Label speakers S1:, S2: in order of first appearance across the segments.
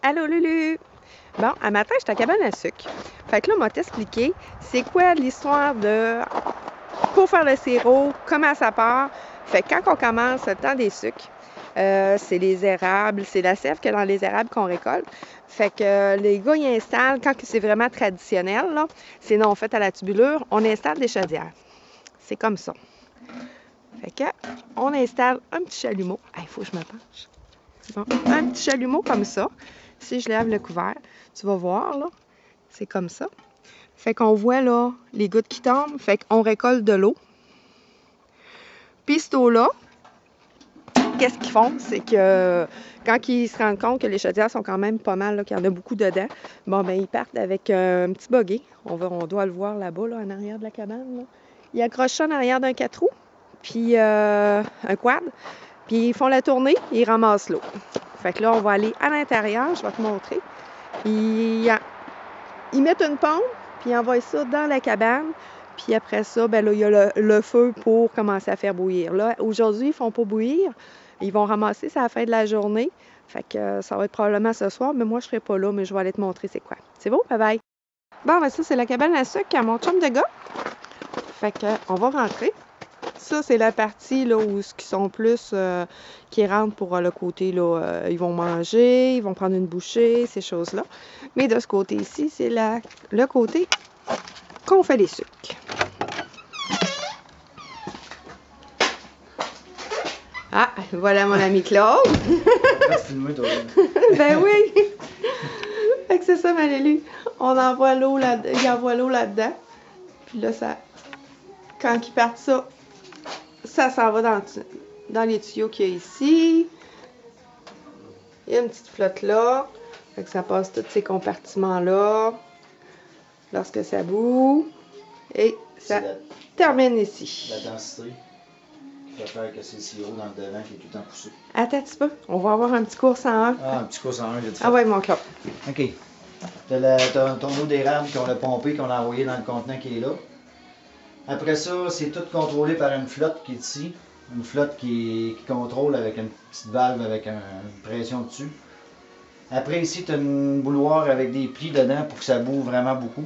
S1: Allô Lulu! Bon, un matin, j'étais à cabane à sucre. Fait que là, on m'a expliqué c'est quoi l'histoire de pour faire le sirop, comment ça part. Fait que quand on commence le temps des sucres, c'est les érables, c'est la sève qu'il y a dans les érables qu'on récolte. Fait que les gars, ils installent, quand c'est vraiment traditionnel, là, c'est non fait à la tubulure, on installe des chaudières. C'est comme ça. Fait que, on installe un petit chalumeau. Il faut que je me penche. Bon, un petit chalumeau comme ça. Si je lève le couvert, tu vas voir, là, c'est comme ça. Fait qu'on voit, là, les gouttes qui tombent. Fait qu'on récolte de l'eau. Puis cette eau-là, qu'est-ce qu'ils font? C'est que quand ils se rendent compte que les chaudières sont quand même pas mal, qu'il y en a beaucoup dedans, bon, ben ils partent avec un petit buggy. On doit le voir là-bas, là, en arrière de la cabane. Là. Ils accrochent ça en arrière d'un 4 roues, puis un quad. Puis ils font la tournée, ils ramassent l'eau. Fait que là, on va aller à l'intérieur, je vais te montrer. Ils mettent une pompe, puis ils envoient ça dans la cabane. Puis après ça, ben là, il y a le feu pour commencer à faire bouillir. Là, aujourd'hui, ils ne font pas bouillir. Ils vont ramasser ça à la fin de la journée. Fait que ça va être probablement ce soir, mais moi, je ne serai pas là, mais je vais aller te montrer c'est quoi. C'est beau? Bye bye! Bon, ben ça, c'est la cabane à sucre à mon chum de gars. Fait que on va rentrer. Ça, c'est la partie là, où ce qui sont plus qui rentrent pour le côté, là, ils vont manger, ils vont prendre une bouchée, ces choses-là. Mais de ce côté-ci, c'est le côté qu'on fait les sucres. Ah, voilà mon ami Claude. Ben oui. Fait que c'est ça, ma Lulu. On envoie l'eau là-dedans, il envoie l'eau là-dedans. Puis là, ça, quand ils partent ça s'en va dans les tuyaux qu'il y a ici. Il y a une petite flotte là. Fait que ça passe tous ces compartiments-là. Lorsque ça bout. Et ça termine ici.
S2: La densité qui va faire que c'est le sirop dans le devant qui est tout le temps poussé.
S1: Attends un petit peu. On va avoir un petit cours 101.
S2: Ah, un petit cours 101, j'ai dit.
S1: Ah ouais, mon Claude.
S2: OK. T'as ton eau d'érable qu'on a pompé, qu'on a envoyé dans le contenant qui est là. Après ça, c'est tout contrôlé par une flotte qui est ici. Une flotte qui contrôle avec une petite valve avec une pression dessus. Après ici, tu as une bouilloire avec des plis dedans pour que ça boue vraiment beaucoup.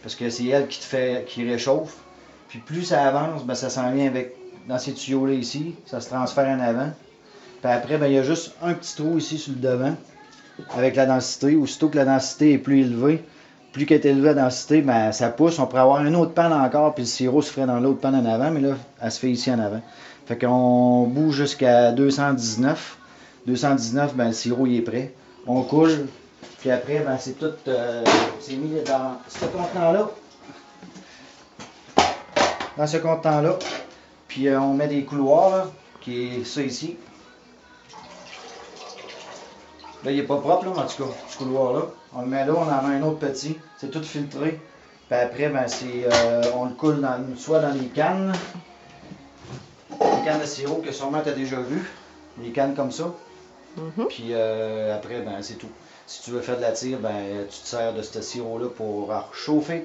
S2: Parce que c'est elle qui réchauffe. Puis plus ça avance, ben ça s'en vient dans ces tuyaux-là ici. Ça se transfère en avant. Puis après, ben, il y a juste un petit trou ici sur le devant avec la densité. Aussitôt que la densité est plus élevée, plus qu'elle est élevée la densité, ben, ça pousse. On pourrait avoir une autre panne encore, puis le sirop se ferait dans l'autre panne en avant. Mais là, elle se fait ici en avant. Fait qu'on bout jusqu'à 219. 219, ben, le sirop il est prêt. On coule. Puis après, ben, c'est tout c'est mis dans ce contenant-là. Dans ce contenant-là. Puis on met des couloirs, là, qui est ça ici. Là, il n'est pas propre, là, en tout cas, ce couloir-là. On le met là, on en met un autre petit. C'est tout filtré. Puis après, ben, on le coule soit dans les cannes. Les cannes de sirop que sûrement tu as déjà vu. Les cannes comme ça. Puis après, ben, c'est tout. Si tu veux faire de la tire, ben, tu te sers de ce sirop-là pour chauffer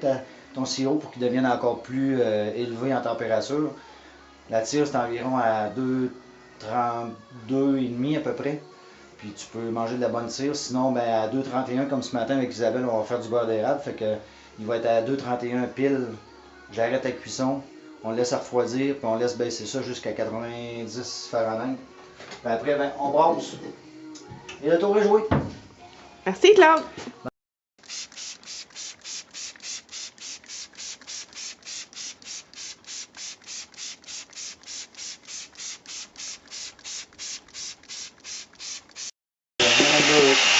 S2: ton sirop pour qu'il devienne encore plus élevé en température. La tire, c'est environ à 2,32,5 à peu près. Puis tu peux manger de la bonne tire. Sinon, ben, à 2,31 comme ce matin avec Isabelle, on va faire du beurre d'érable. Fait que il va être à 2,31 pile. J'arrête la cuisson. On le laisse refroidir. Puis on laisse baisser ça jusqu'à 90 Fahrenheit. Ben, après, ben, on brasse. Et le tour est joué.
S1: Merci, Claude.
S2: Good.